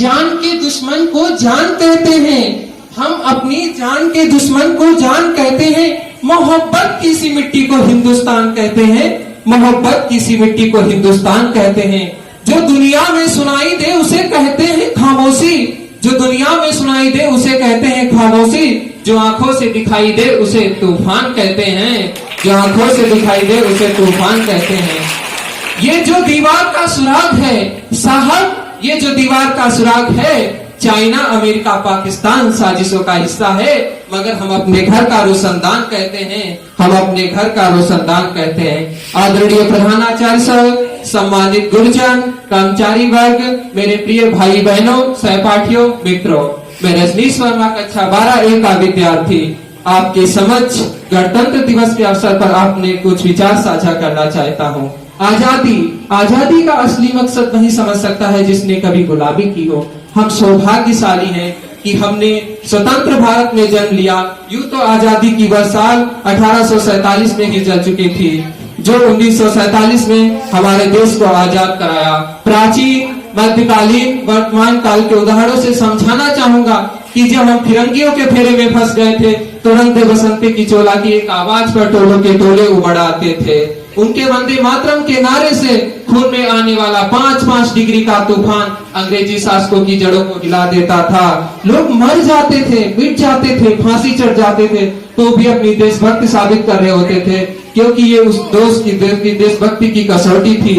जान के दुश्मन को जान कहते हैं, हम अपनी जान के दुश्मन को जान कहते हैं। मोहब्बत की सी मिट्टी को हिंदुस्तान कहते हैं, मोहब्बत की सी मिट्टी को हिंदुस्तान कहते हैं। जो दुनिया में सुनाई दे उसे कहते हैं खामोशी, जो दुनिया में सुनाई दे उसे कहते हैं खामोशी। जो आंखों से दिखाई दे उसे तूफान कहते हैं, जो आंखों से दिखाई दे उसे तूफान कहते हैं। ये जो दीवार का सुराग है साहब, ये जो दीवार का सुराग है, चाइना अमेरिका पाकिस्तान साजिशों का हिस्सा है, मगर हम अपने घर का रोशनदान कहते हैं, हम अपने घर का रोशनदान कहते हैं। आदरणीय प्रधानाचार्य सर, सम्मानित गुरुजन, कर्मचारी वर्ग, मेरे प्रिय भाई बहनों, सहपाठियों, मित्रों, मैं रजनीश वर्मा कक्षा 12A का विद्यार्थी आपके समक्ष गणतंत्र दिवस के अवसर पर आपने कुछ विचार साझा करना चाहता हूँ। आजादी का असली मकसद नहीं समझ सकता है जिसने कभी गुलामी की हो। हम सौभाग्यशाली हैं कि हमने स्वतंत्र भारत में जन्म लिया। यूं तो आजादी की वह साल 1847 में ही जल चुकी थी, जो 1947 में हमारे देश को आजाद कराया। प्राचीन, मध्यकालीन, वर्तमान काल के उदाहरणों से समझाना चाहूंगा कि जब हम फिरंगियों के फेरे में फंस गए थे, तुरंत बसंती की चोला की एक आवाज पर टोलों के टोले उमड़ आते थे। उनके वंदे मातरम के नारे से खून में आने वाला 5-5 डिग्री का तूफान अंग्रेजी शासकों की जड़ों को हिला देता था। लोग मर जाते थे, मिट जाते थे, फांसी चढ़ जाते थे, तो भी अपनी देशभक्ति साबित कर रहे होते थे, क्योंकि ये उस दोस्त की देशभक्ति की कसौटी थी।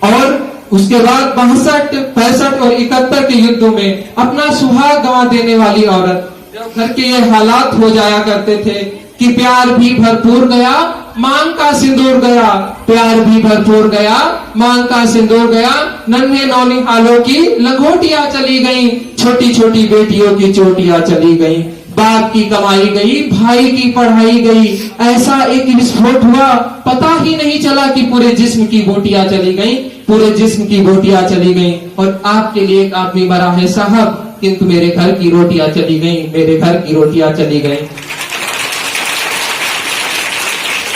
और उसके बाद 62, 65 और 71 के युद्धों में अपना सुहाग गंवा देने वाली औरत, जब घर के ये हालात हो जाया करते थे कि प्यार भी भरपूर गया, मांग का सिंदूर गया, प्यार भी भरपूर गया, मांग का सिंदूर गया, नन्हे नौनिहालों की लंगोटियां चली गईं, छोटी छोटी बेटियों की चोटियां चली गईं, बाप की कमाई गई, भाई की पढ़ाई गई। ऐसा एक विस्फोट हुआ, पता ही नहीं चला कि पूरे जिस्म की बोटियां चली गईं, पूरे जिस्म की बोटियां चली गईं। और आपके लिए एक आदमी मरा है साहब, किंतु मेरे घर की रोटियां चली गईं, मेरे घर की रोटियां चली गईं।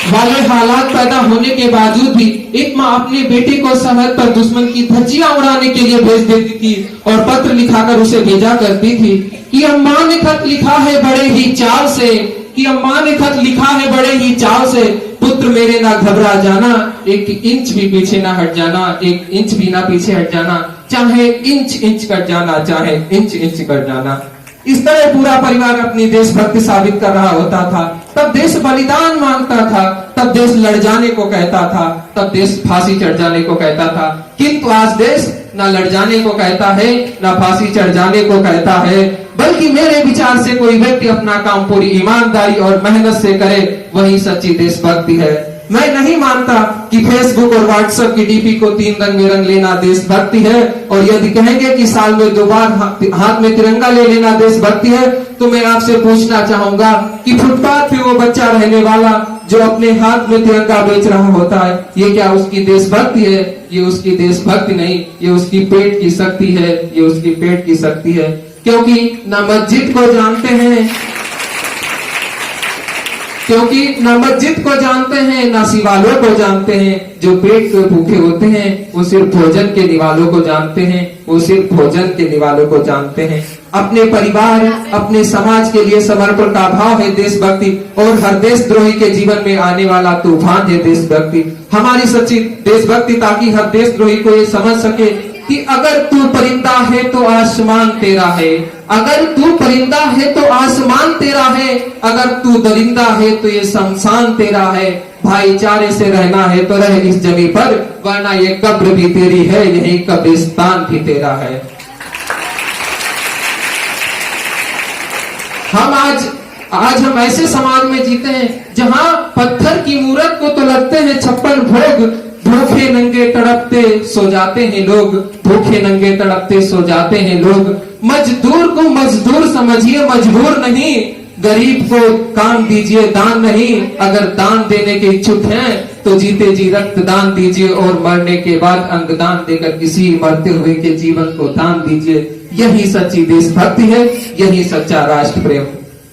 वाले हालात पैदा होने के बावजूद भी एक माँ अपने बेटे को सरहद पर दुश्मन की धज्जियां उड़ाने के लिए भेज देती थी और पत्र लिखाकर उसे भेजा करती थी कि अम्मा ने खत लिखा है बड़े ही चाव से, कि अम्मा ने खत लिखा है बड़े ही चाव से, पुत्र मेरे ना घबरा जाना, एक इंच भी पीछे ना हट जाना, एक इंच भी ना पीछे हट जाना, चाहे इंच इंच कट जाना, चाहे इंच इंच कट जाना। इस तरह पूरा परिवार अपनी देशभक्ति साबित कर रहा होता था। तब देश बलिदान मांगता था, तब देश लड़ जाने को कहता था, तब देश फांसी चढ़ जाने को कहता था। किंतु आज देश ना लड़ जाने को कहता है, ना फांसी चढ़ जाने को कहता है, बल्कि मेरे विचार से कोई व्यक्ति अपना काम पूरी ईमानदारी और मेहनत से करे, वही सच्ची देशभक्ति है। मैं नहीं मानता कि फेसबुक और व्हाट्सएप की डीपी को 3 रंग में रंग लेना देशभक्ति है, और यदि कहेंगे कि साल में 2 बार हाथ में तिरंगा ले लेना देशभक्ति है, तो मैं आपसे पूछना चाहूंगा कि फुटपाथ पे वो बच्चा रहने वाला जो अपने हाथ में तिरंगा बेच रहा होता है, ये क्या उसकी देशभक्ति है? ये उसकी देशभक्ति नहीं, ये उसकी पेट की शक्ति है, ये उसकी पेट की शक्ति है। क्योंकि न मस्जिद को जानते हैं, क्योंकि न मस्जिद को जानते हैं, न शिवालयों को जानते हैं। जो पेट के भूखे होते हैं वो सिर्फ भोजन के निवालों को जानते हैं, वो सिर्फ भोजन के निवालों को जानते हैं। अपने परिवार, अपने समाज के लिए समर्पण का भाव है देशभक्ति, और हर देशद्रोही के जीवन में आने वाला तूफान है देशभक्ति। हमारी सच्ची देशभक्ति ताकि हर देशद्रोही को ये समझ सके कि अगर तू परिंदा है तो आसमान तेरा है, अगर तू परिंदा है तो आसमान तेरा है, अगर तू दरिंदा है तो ये शमशान तेरा है। भाईचारे से रहना है तो रह इस जमीन पर, वरना ये कब्र भी तेरी है, यही कब्रिस्तान भी तेरा है। हम आज हम ऐसे समाज में जीते हैं जहां पत्थर की मूरत को तो लगते हैं 56 भोग, भूखे नंगे तड़पते सो जाते हैं लोग, भूखे नंगे तड़पते सो जाते हैं लोग। मजदूर को मजदूर समझिए, मजबूर नहीं, गरीब को काम दीजिए, दान नहीं। अगर दान देने के इच्छुक हैं तो जीते जी रक्त दान दीजिए, और मरने के बाद अंगदान देकर किसी मरते हुए के जीवन को दान दीजिए। यही सच्ची देशभक्ति है, यही सच्चा राष्ट्र प्रेम।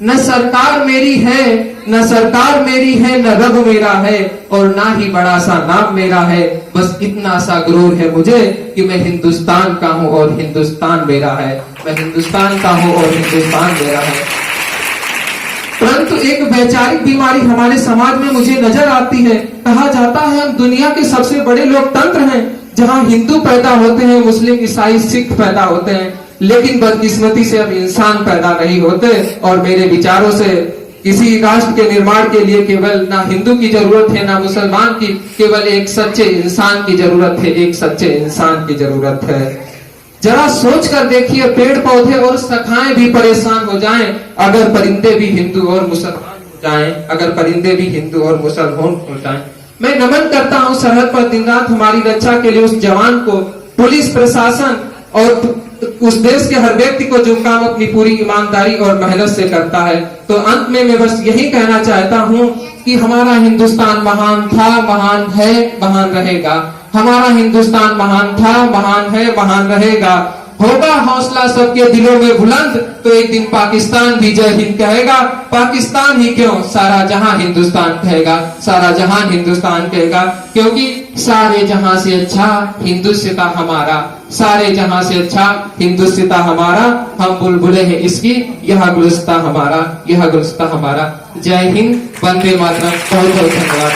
न सरकार मेरी है, न सरकार मेरी है, न रब मेरा है, और ना ही बड़ा सा नाम मेरा है। बस इतना सा गुरूर है मुझे कि मैं हिंदुस्तान का हूँ और हिंदुस्तान मेरा है। मैं हिंदुस्तान का हूँ और हिंदुस्तान मेरा है। परंतु एक वैचारिक बीमारी हमारे समाज में मुझे नजर आती है। कहा जाता है हम दुनिया के सबसे बड़े लोकतंत्र हैं, जहां हिंदू पैदा होते हैं, मुस्लिम, ईसाई, सिख पैदा होते हैं, लेकिन बदकिस्मती से अब इंसान पैदा नहीं होते। और मेरे विचारों से किसी राष्ट्र के निर्माण के लिए केवल ना हिंदू की जरूरत है ना मुसलमान की, केवल एक सच्चे इंसान की जरूरत है, एक सच्चे इंसान की जरूरत है। जरा सोच कर देखिए, पेड़ पौधे और शाखाएं भी परेशान हो जाएं अगर परिंदे भी हिंदू और मुसलमान हो जाएं, अगर परिंदे भी हिंदू और मुसलमान हो जाएं। मैं नमन करता हूं सरहद पर दिन रात हमारी रक्षा के लिए उस जवान को, पुलिस प्रशासन और उस देश के हर व्यक्ति को जो काम अपनी पूरी ईमानदारी और मेहनत से करता है। तो अंत में मैं बस यही कहना चाहता हूं कि हमारा हिंदुस्तान महान था, महान है, महान रहेगा। हमारा हिंदुस्तान महान था, महान है, महान रहेगा। होगा हौसला सबके दिलों में बुलंद तो एक दिन पाकिस्तान भी जय हिंद कहेगा। पाकिस्तान ही क्यों, सारा जहां हिंदुस्तान कहेगा, सारा जहां हिंदुस्तान कहेगा। क्योंकि सारे जहां से अच्छा हिंदुस्तान हमारा, सारे जहां से अच्छा हिंदुस्तान हमारा। हम बुलबुले हैं इसकी, यह गुलिस्तां हमारा, यह गुलिस्तां हमारा। जय हिंद, वंदे मातरम। बहुत बहुत धन्यवाद।